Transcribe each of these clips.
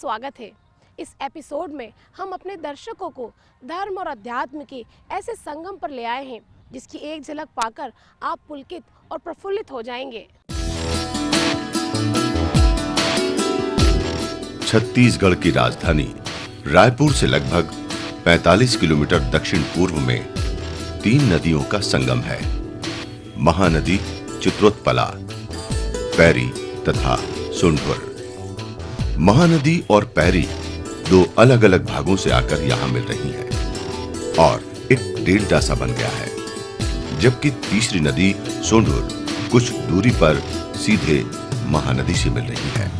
स्वागत है। इस एपिसोड में हम अपने दर्शकों को धर्म और अध्यात्म के ऐसे संगम पर ले आए हैं जिसकी एक झलक पाकर आप पुलकित और प्रफुल्लित हो जाएंगे। छत्तीसगढ़ की राजधानी रायपुर से लगभग 45 किलोमीटर दक्षिण पूर्व में 3 नदियों का संगम है। महानदी चित्रोत्पला, पैरी तथा सोंढूर। महानदी और पैरी 2 अलग-अलग भागों से आकर यहाँ मिल रही हैं और एक डेल्टा सा बन गया है, जबकि तीसरी नदी सोंढूर कुछ दूरी पर सीधे महानदी से मिल रही है।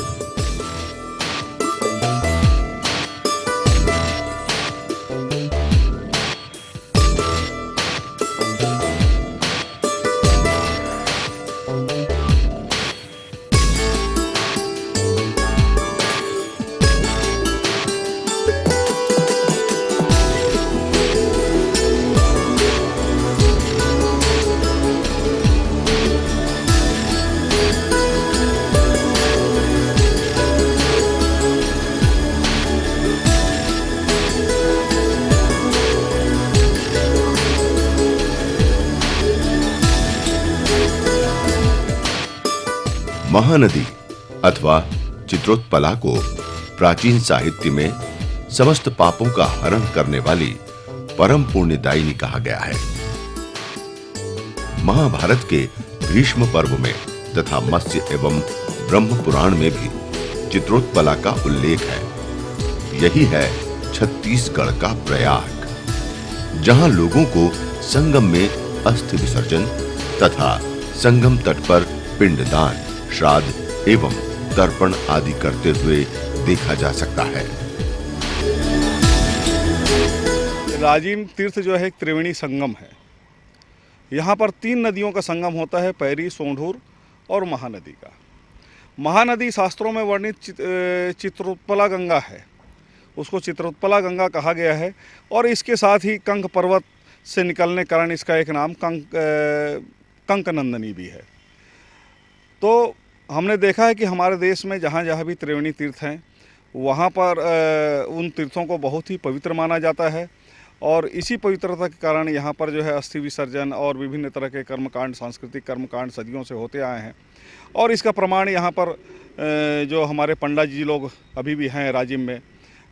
महानदी अथवा चित्रोत्पला को प्राचीन साहित्य में समस्त पापों का हरण करने वाली परम पुण्यदायिनी कहा गया है। महाभारत के भीष्म पर्व में तथा मत्स्य एवं ब्रह्म पुराण में भी चित्रोत्पला का उल्लेख है। यही है छत्तीसगढ़ का प्रयाग, जहां लोगों को संगम में अस्थि विसर्जन तथा संगम तट पर पिंडदान, श्राद्ध एवं तर्पण आदि करते हुए देखा जा सकता है। राजिम तीर्थ जो है एक त्रिवेणी संगम है। यहाँ पर 3 नदियों का संगम होता है, पैरी, सोंढूर और महानदी का। महानदी शास्त्रों में वर्णित चित्रोत्पला गंगा है, उसको चित्रोत्पला गंगा कहा गया है और इसके साथ ही कंक पर्वत से निकलने कारण इसका एक नाम कंकनंदनी भी है। तो हमने देखा है कि हमारे देश में जहाँ जहाँ भी त्रिवेणी तीर्थ हैं वहाँ पर उन तीर्थों को बहुत ही पवित्र माना जाता है और इसी पवित्रता के कारण यहाँ पर जो है अस्थि विसर्जन और विभिन्न तरह के कर्मकांड, सांस्कृतिक कर्मकांड सदियों से होते आए हैं। और इसका प्रमाण यहाँ पर जो हमारे पंडा जी लोग अभी भी हैं राजिम में,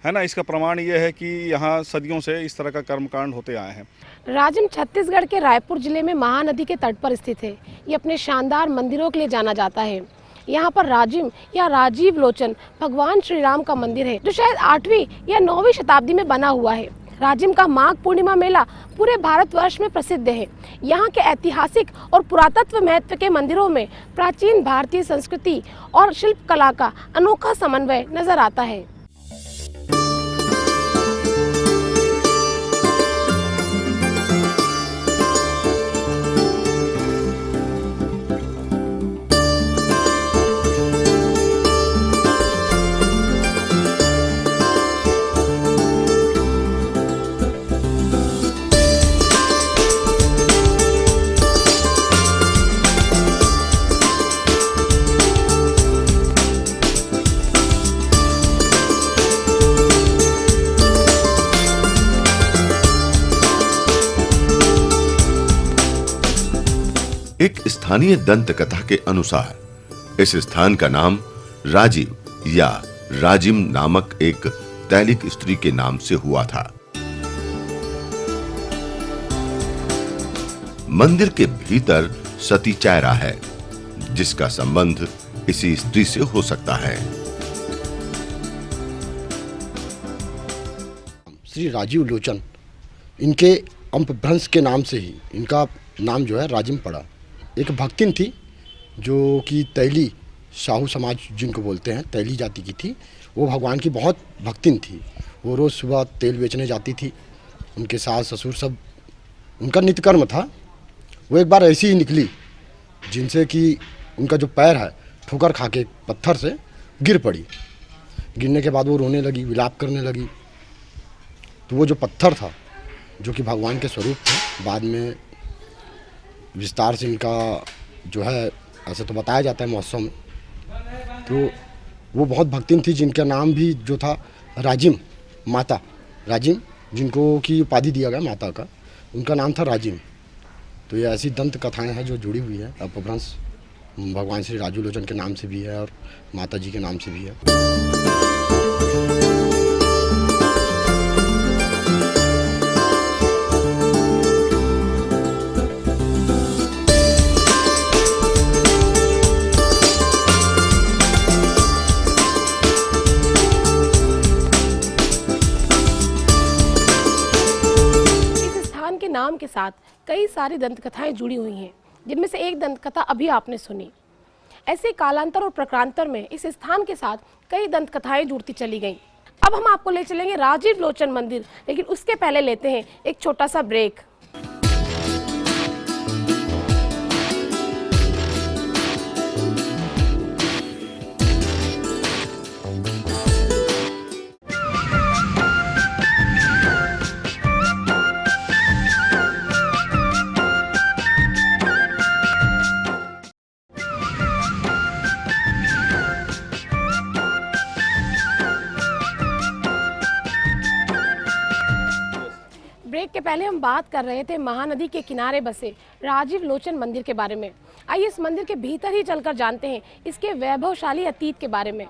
है ना, इसका प्रमाण ये है कि यहाँ सदियों से इस तरह का कर्मकांड होते आए हैं। राजिम छत्तीसगढ़ के रायपुर जिले में महानदी के तट पर स्थित है। ये अपने शानदार मंदिरों के लिए जाना जाता है। यहाँ पर राजिम या राजीव लोचन भगवान श्री राम का मंदिर है, जो शायद 8वीं या 9वीं शताब्दी में बना हुआ है। राजिम का माघ पूर्णिमा मेला पूरे भारतवर्ष में प्रसिद्ध है। यहाँ के ऐतिहासिक और पुरातत्व महत्व के मंदिरों में प्राचीन भारतीय संस्कृति और शिल्प कला का अनोखा समन्वय नजर आता है। एक स्थानीय दंत कथा के अनुसार इस स्थान का नाम राजीव या राजिम नामक एक तैलिक स्त्री के नाम से हुआ था। मंदिर के भीतर सती चैरा है, जिसका संबंध इसी स्त्री से हो सकता है। श्री राजीव लोचन, इनके अपभ्रंश के नाम से ही इनका नाम जो है राजिम पड़ा। एक भक्तिन थी जो कि तैली, साहू समाज जिनको बोलते हैं, तैली जाति की थी। वो भगवान की बहुत भक्तिन थी। वो रोज़ सुबह तेल बेचने जाती थी। उनके सास ससुर सब उनका नित्य कर्म था। वो एक बार ऐसी ही निकली जिनसे कि उनका जो पैर है ठोकर खा के पत्थर से गिर पड़ी। गिरने के बाद वो रोने लगी, विलाप करने लगी। तो वो जो पत्थर था, जो कि भगवान के स्वरूप थे, बाद में विस्तार से इनका जो है ऐसे तो बताया जाता है महोत्सव में, तो वो बहुत भक्तिन थी, जिनका नाम भी जो था राजिम, माता राजिम, जिनको की उपाधि दिया गया माता का, उनका नाम था राजिम। तो ये ऐसी दंत कथाएं हैं जो जुड़ी हुई है। अपभ्रंश भगवान श्री राजूलोचन के नाम से भी है और माता जी के नाम से भी है। नाम के साथ कई सारी दंतकथाएं जुड़ी हुई हैं, जिनमें से एक दंतकथा अभी आपने सुनी। ऐसे कालांतर और प्रकारांतर में इस स्थान के साथ कई दंतकथाएं जुड़ती चली गईं। अब हम आपको ले चलेंगे राजीव लोचन मंदिर, लेकिन उसके पहले लेते हैं एक छोटा सा ब्रेक। ब्रेक के पहले हम बात कर रहे थे महानदी के किनारे बसे राजीव लोचन मंदिर के बारे में। आइए इस मंदिर के भीतर ही चलकर जानते हैं इसके वैभवशाली अतीत के बारे में।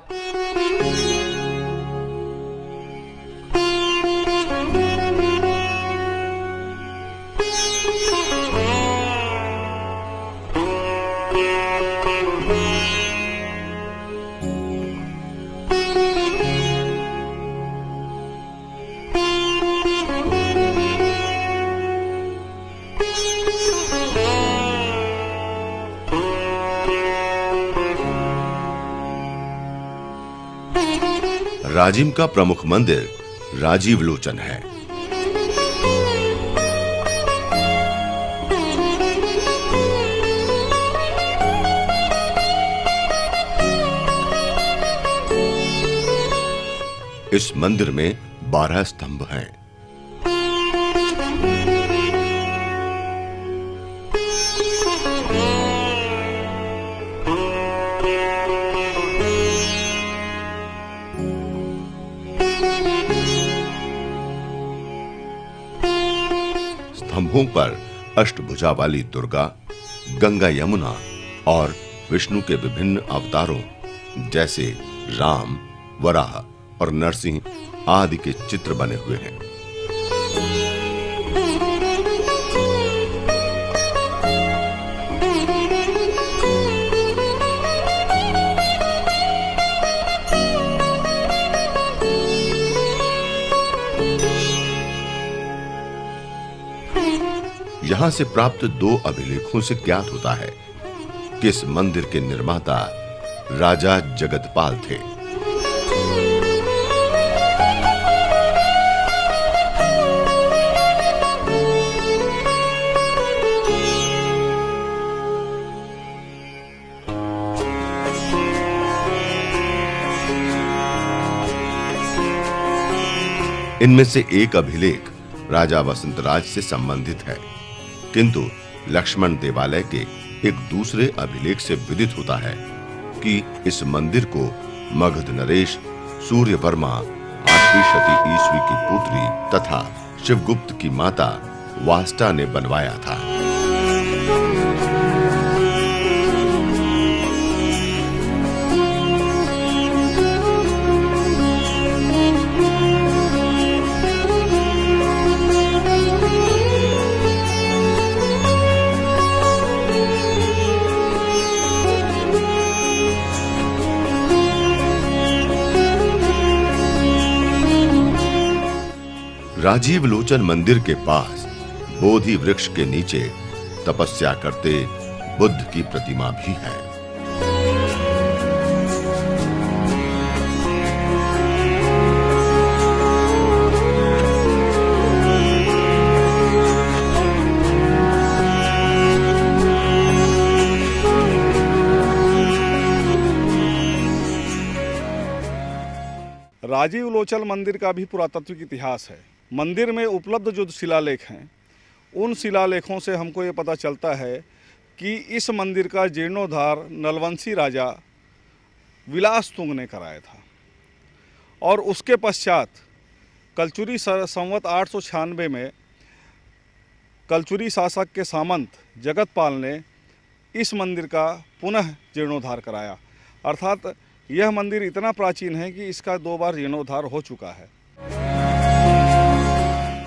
राजिम का प्रमुख मंदिर राजीव लोचन है। इस मंदिर में 12 स्तंभ हैं। स्तंभों पर अष्टभुजा वाली दुर्गा, गंगा, यमुना और विष्णु के विभिन्न अवतारों जैसे राम, वराह और नरसिंह आदि के चित्र बने हुए हैं। यहां से प्राप्त 2 अभिलेखों से ज्ञात होता है कि इस मंदिर के निर्माता राजा जगतपाल थे। इनमें से एक अभिलेख राजा वसंतराज से संबंधित है, किंतु लक्ष्मण देवालय के एक दूसरे अभिलेख से विदित होता है कि इस मंदिर को मगध नरेश सूर्यवर्मा 8वीं शती ईस्वी की पुत्री तथा शिवगुप्त की माता वास्ता ने बनवाया था। राजीव लोचन मंदिर के पास बोधि वृक्ष के नीचे तपस्या करते बुद्ध की प्रतिमा भी है। राजीव लोचन मंदिर का भी पुरातात्विक इतिहास है। मंदिर में उपलब्ध जो शिलालेख हैं, उन शिलालेखों से हमको ये पता चलता है कि इस मंदिर का जीर्णोद्धार नलवंशी राजा विलास तुंग ने कराया था। और उसके पश्चात कलचुरी संवत 896 में कलचुरी शासक के सामंत जगतपाल ने इस मंदिर का पुनः जीर्णोद्धार कराया। अर्थात यह मंदिर इतना प्राचीन है कि इसका 2 बार जीर्णोद्धार हो चुका है।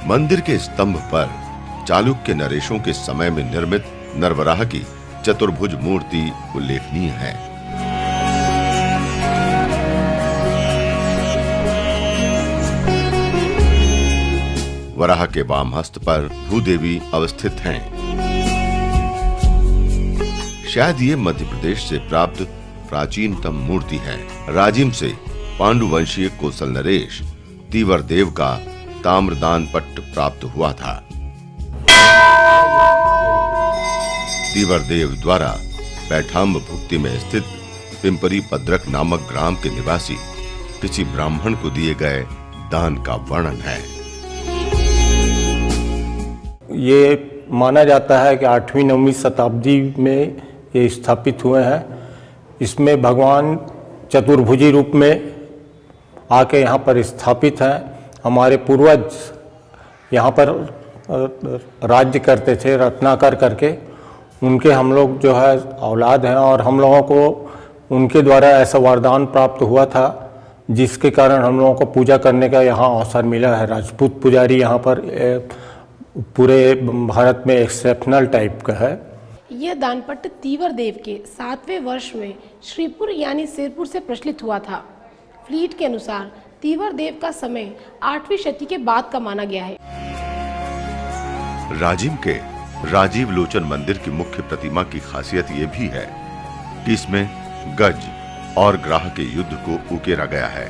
मंदिर के स्तंभ पर चालुक्य नरेशों के समय में निर्मित नरवराह की चतुर्भुज मूर्ति उल्लेखनीय है। वराह के वाम हस्त पर भूदेवी अवस्थित हैं। शायद ये मध्य प्रदेश से प्राप्त प्राचीनतम मूर्ति है। राजिम से पांडुवंशीय कौशल नरेश तीवर देव का ताम्रदान पट्ट प्राप्त हुआ था। तीवर देव द्वारा पैठाम्ब भुक्ति में स्थित पिंपरी पद्रक नामक ग्राम के निवासी किसी ब्राह्मण को दिए गए दान का वर्णन है। ये माना जाता है कि 8वीं-9वीं शताब्दी में ये स्थापित हुए हैं। इसमें भगवान चतुर्भुजी रूप में आके यहाँ पर स्थापित हैं। हमारे पूर्वज यहाँ पर राज्य करते थे रत्नाकर करके, उनके हम लोग जो है औलाद हैं और हम लोगों को उनके द्वारा ऐसा वरदान प्राप्त हुआ था जिसके कारण हम लोगों को पूजा करने का यहाँ अवसर मिला है। राजपूत पुजारी यहाँ पर पूरे भारत में एक्सेप्शनल टाइप का है। यह दानपट्ट तीवर देव के 7वें वर्ष में श्रीपुर यानी सिरपुर से प्रचलित हुआ था। फ्लीट के अनुसार तीवर देव का समय 8वीं शती के बाद का माना गया है। राजिम के राजीव लोचन मंदिर की मुख्य प्रतिमा की खासियत ये भी है कि इसमें गज और ग्राह के युद्ध को उकेरा गया है।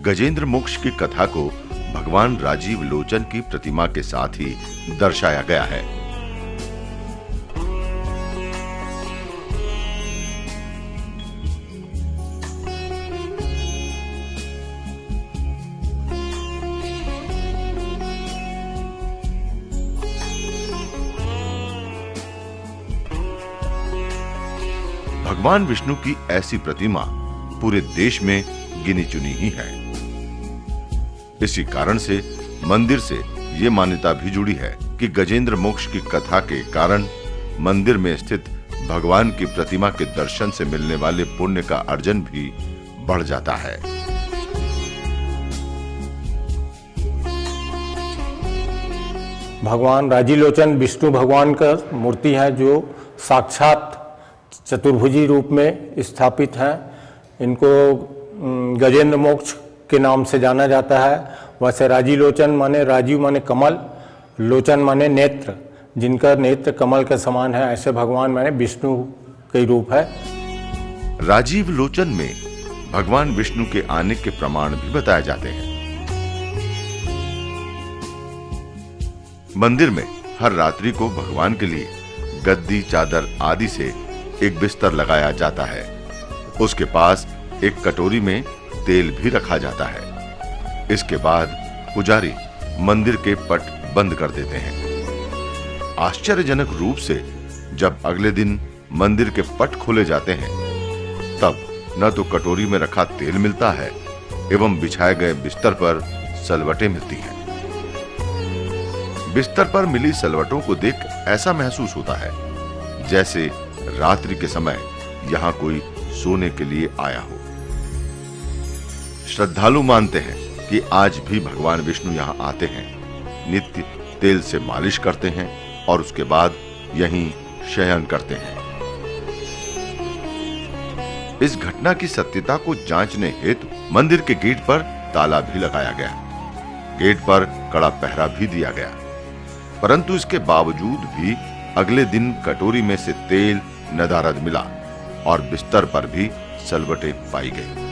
गजेंद्र मोक्ष की कथा को भगवान राजीव लोचन की प्रतिमा के साथ ही दर्शाया गया है। भगवान विष्णु की ऐसी प्रतिमा पूरे देश में गिनी चुनी ही है। इसी कारण से मंदिर से ये मान्यता भी जुड़ी है कि गजेंद्र मोक्ष की कथा के कारण मंदिर में स्थित भगवान की प्रतिमा के दर्शन से मिलने वाले पुण्य का अर्जन भी बढ़ जाता है। भगवान राजीलोचन विष्णु भगवान का मूर्ति है जो साक्षात चतुर्भुजी रूप में स्थापित हैं। इनको गजेंद्र मोक्ष के नाम से जाना जाता है। वैसे राजीलोचन माने राजीव माने कमल, लोचन माने नेत्र, जिनका नेत्र कमल के समान है, ऐसे भगवान माने विष्णु के रूप है। राजीव लोचन में भगवान विष्णु के आने के प्रमाण भी बताए जाते हैं। मंदिर में हर रात्रि को भगवान के लिए गद्दी, चादर आदि से एक बिस्तर लगाया जाता है। उसके पास एक कटोरी में तेल भी रखा जाता है। इसके बाद पुजारी मंदिर के पट बंद कर देते हैं। आश्चर्यजनक रूप से जब अगले दिन मंदिर के पट खोले जाते हैं तब न तो कटोरी में रखा तेल मिलता है एवं बिछाए गए बिस्तर पर सलवटें मिलती हैं। बिस्तर पर मिली सलवटों को देख ऐसा महसूस होता है जैसे रात्रि के समय यहां कोई सोने के लिए आया हो। श्रद्धालु मानते हैं कि आज भी भगवान विष्णु यहां आते हैं, नित्य तेल से मालिश करते हैं और उसके बाद यहीं शयन करते हैं। इस घटना की सत्यता को जांचने हेतु मंदिर के गेट पर ताला भी लगाया गया। गेट पर कड़ा पहरा भी दिया गया, परंतु इसके बावजूद भी अगले दिन कटोरी में से तेल नदारद मिला और बिस्तर पर भी सलवटें पाई गई।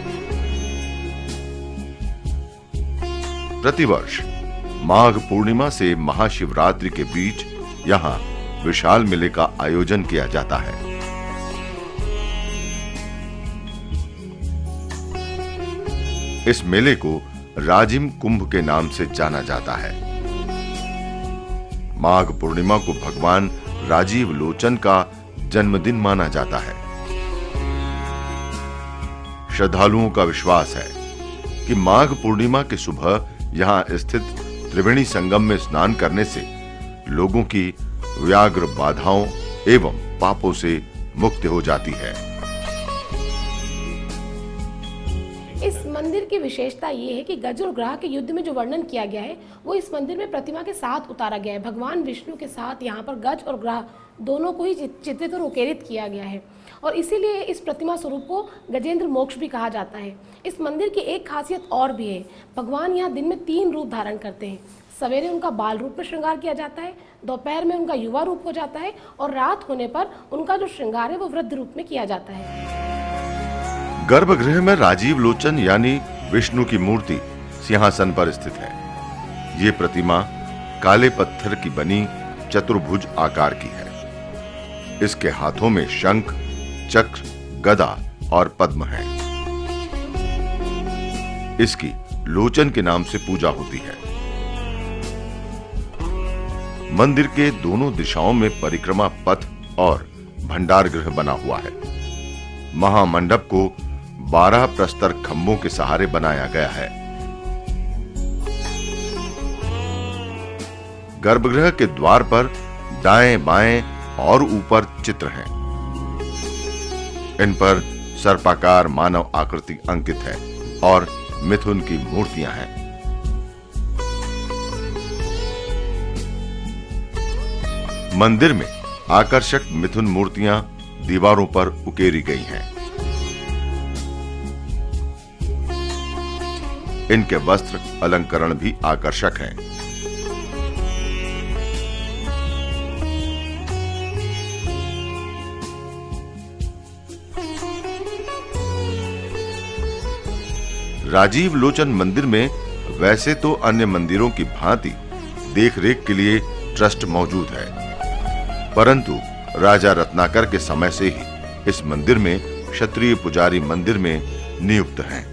प्रतिवर्ष माघ पूर्णिमा से महाशिवरात्रि के बीच यहां विशाल मेले का आयोजन किया जाता है। इस मेले को राजिम कुंभ के नाम से जाना जाता है। माघ पूर्णिमा को भगवान राजीव लोचन का जन्मदिन माना जाता है। श्रद्धालुओं का विश्वास है कि माघ पूर्णिमा की सुबह यहां स्थित त्रिवेणी संगम में स्नान करने से लोगों की व्याघ्र बाधाओं एवं पापों से मुक्ति हो जाती है। इस मंदिर की विशेषता ये है कि गज और ग्रह के युद्ध में जो वर्णन किया गया है वो इस मंदिर में प्रतिमा के साथ उतारा गया है। भगवान विष्णु के साथ यहाँ पर गज और ग्रह दोनों को ही चित्रित और उकेरित किया गया है और इसीलिए इस प्रतिमा स्वरूप को गजेंद्र मोक्ष भी कहा जाता है। इस मंदिर की एक खासियत और भी है, भगवान यहाँ दिन में 3 रूप धारण करते हैं। सवेरे उनका बाल रूप में श्रृंगार किया जाता है, दोपहर में उनका युवा रूप हो जाता है और रात होने पर उनका जो श्रृंगार है वो वृद्ध रूप में किया जाता है। गर्भगृह में राजीव लोचन यानी विष्णु की मूर्ति सिंहासन पर स्थित है। ये प्रतिमा काले पत्थर की बनी चतुर्भुज आकार की है। इसके हाथों में शंख, चक्र, गदा और पद्म है। इसकी लोचन के नाम से पूजा होती है। मंदिर के दोनों दिशाओं में परिक्रमा पथ और भंडार गृह बना हुआ है। महामंडप को 12 प्रस्तर खंभों के सहारे बनाया गया है। गर्भगृह के द्वार पर दाएं बाएं और ऊपर चित्र हैं। इन पर सर्पाकार मानव आकृति अंकित है और मिथुन की मूर्तियां हैं। मंदिर में आकर्षक मिथुन मूर्तियां दीवारों पर उकेरी गई हैं। इनके वस्त्र अलंकरण भी आकर्षक हैं। राजीव लोचन मंदिर में वैसे तो अन्य मंदिरों की भांति देखरेख के लिए ट्रस्ट मौजूद है, परंतु राजा रत्नाकर के समय से ही इस मंदिर में क्षत्रिय पुजारी मंदिर में नियुक्त हैं।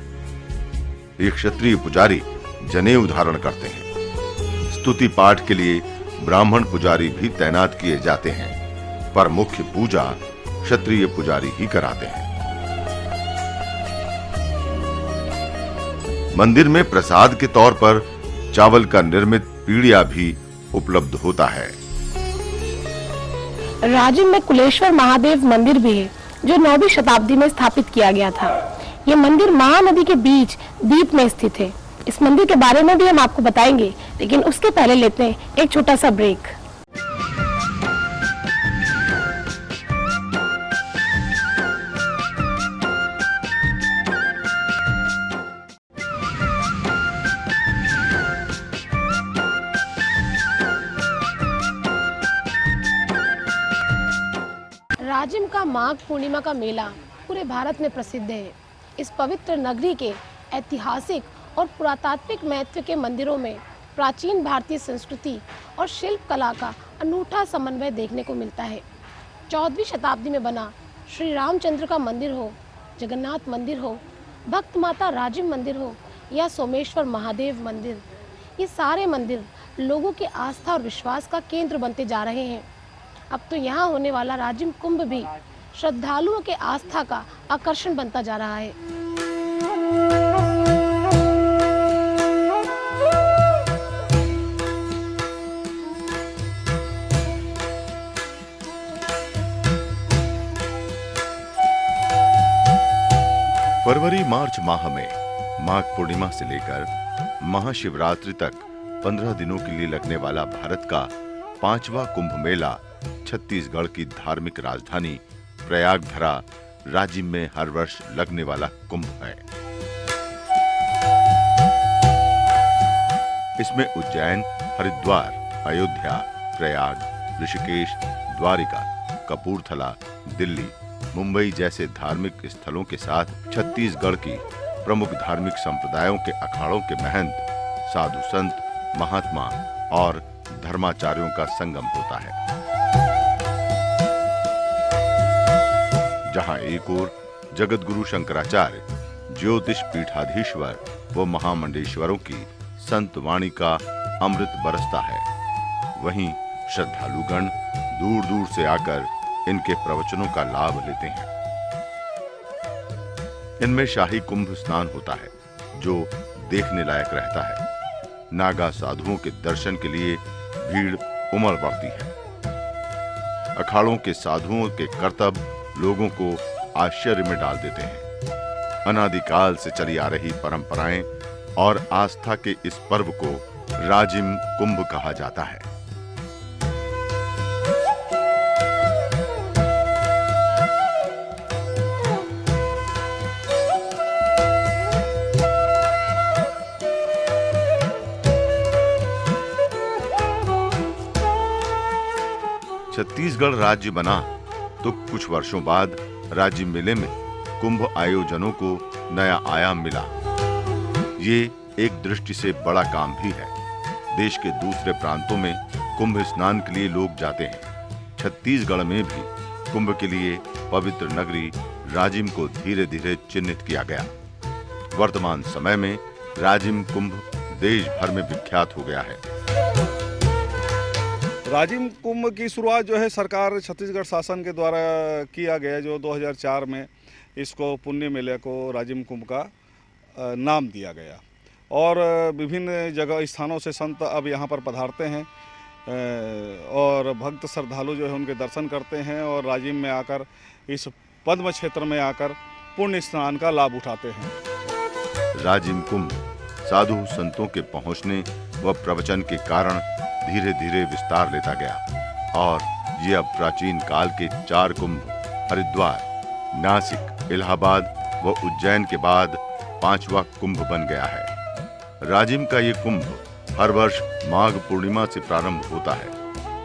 ये क्षत्रिय पुजारी जनेऊ धारण करते हैं। स्तुति पाठ के लिए ब्राह्मण पुजारी भी तैनात किए जाते हैं, पर मुख्य पूजा क्षत्रिय पुजारी ही कराते हैं। मंदिर में प्रसाद के तौर पर चावल का निर्मित पीड़िया भी उपलब्ध होता है। राजिम में कुलेश्वर महादेव मंदिर भी है जो 9वीं शताब्दी में स्थापित किया गया था। ये मंदिर महानदी के बीच द्वीप में स्थित है। इस मंदिर के बारे में भी हम आपको बताएंगे, लेकिन उसके पहले लेते हैं एक छोटा सा ब्रेक। राजिम का माघ पूर्णिमा का मेला पूरे भारत में प्रसिद्ध है। इस पवित्र नगरी के ऐतिहासिक और पुरातात्विक महत्व के मंदिरों में प्राचीन भारतीय संस्कृति और शिल्प कला का अनूठा समन्वय देखने को मिलता है। 14वीं शताब्दी में बना श्री रामचंद्र का मंदिर हो, जगन्नाथ मंदिर हो, भक्त माता राजिम मंदिर हो या सोमेश्वर महादेव मंदिर, ये सारे मंदिर लोगों की आस्था और विश्वास का केंद्र बनते जा रहे हैं। अब तो यहाँ होने वाला राजिम कुंभ भी श्रद्धालुओं के आस्था का आकर्षण बनता जा रहा है। फरवरी मार्च माह में माघ पूर्णिमा से लेकर महाशिवरात्रि तक 15 दिनों के लिए लगने वाला भारत का 5वां कुंभ मेला छत्तीसगढ़ की धार्मिक राजधानी प्रयागधरा राजिम में हर वर्ष लगने वाला कुंभ है। इसमें उज्जैन, हरिद्वार, अयोध्या, प्रयाग, ऋषिकेश, द्वारिका, कपूरथला, दिल्ली, मुंबई जैसे धार्मिक स्थलों के साथ छत्तीसगढ़ की प्रमुख धार्मिक संप्रदायों के अखाड़ों के महंत, साधु संत, महात्मा और धर्माचार्यों का संगम होता है। जहां एक ओर जगत गुरु शंकराचार्य, ज्योतिष पीठाधीश्वर व महामंडेश्वरों की संत वाणी का अमृत बरसता है, वहीं श्रद्धालुगण दूर दूर से आकर इनके प्रवचनों का लाभ लेते हैं। इनमें शाही कुंभ स्नान होता है जो देखने लायक रहता है। नागा साधुओं के दर्शन के लिए भीड़ उमड़ पड़ती है। अखाड़ों के साधुओं के करतब लोगों को आश्चर्य में डाल देते हैं। अनादिकाल से चली आ रही परंपराएं और आस्था के इस पर्व को राजिम कुंभ कहा जाता है। छत्तीसगढ़ राज्य बना तो कुछ वर्षों बाद राज्य मेले में कुंभ आयोजनों को नया आयाम मिला। ये एक दृष्टि से बड़ा काम भी है। देश के दूसरे प्रांतों में कुंभ स्नान के लिए लोग जाते हैं। छत्तीसगढ़ में भी कुंभ के लिए पवित्र नगरी राजिम को धीरे धीरे चिन्हित किया गया। वर्तमान समय में राजिम कुंभ देश भर में विख्यात हो गया है। राजिम कुंभ की शुरुआत जो है सरकार छत्तीसगढ़ शासन के द्वारा किया गया, जो 2004 में इसको पुण्य मेले को राजिम कुंभ का नाम दिया गया और विभिन्न जगह स्थानों से संत अब यहाँ पर पधारते हैं और भक्त श्रद्धालु जो है उनके दर्शन करते हैं और राजिम में आकर इस पद्म क्षेत्र में आकर पुण्य स्नान का लाभ उठाते हैं। राजिम कुंभ साधु संतों के पहुंचने व प्रवचन के कारण धीरे धीरे विस्तार लेता गया और ये अब प्राचीन काल के 4 कुंभ हरिद्वार, नासिक, इलाहाबाद व उज्जैन के बाद 5वां कुंभ बन गया है। राजिम का ये कुंभ हर वर्ष माघ पूर्णिमा से प्रारंभ होता है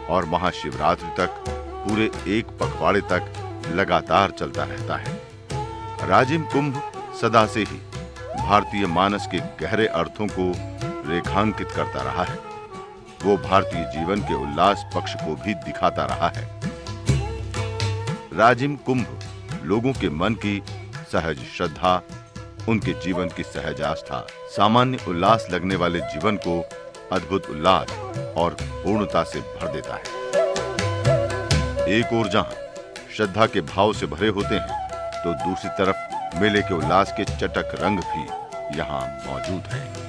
और महाशिवरात्रि तक पूरे एक पखवाड़े तक लगातार चलता रहता है। राजिम कुंभ सदा से ही भारतीय मानस के गहरे अर्थों को रेखांकित करता रहा है। वो भारतीय जीवन के उल्लास पक्ष को भी दिखाता रहा है। राजिम कुंभ लोगों के मन की सहज श्रद्धा, उनके जीवन की सहज आस्था, सामान्य उल्लास लगने वाले जीवन को अद्भुत उल्लास और पूर्णता से भर देता है। एक ओर जहां श्रद्धा के भाव से भरे होते हैं तो दूसरी तरफ मेले के उल्लास के चटक रंग भी यहाँ मौजूद हैं।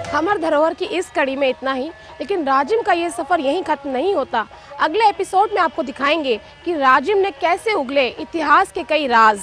हमर धरोहर की इस कड़ी में इतना ही, लेकिन राजिम का ये सफर यहीं खत्म नहीं होता। अगले एपिसोड में आपको दिखाएंगे कि राजिम ने कैसे उगले इतिहास के कई राज।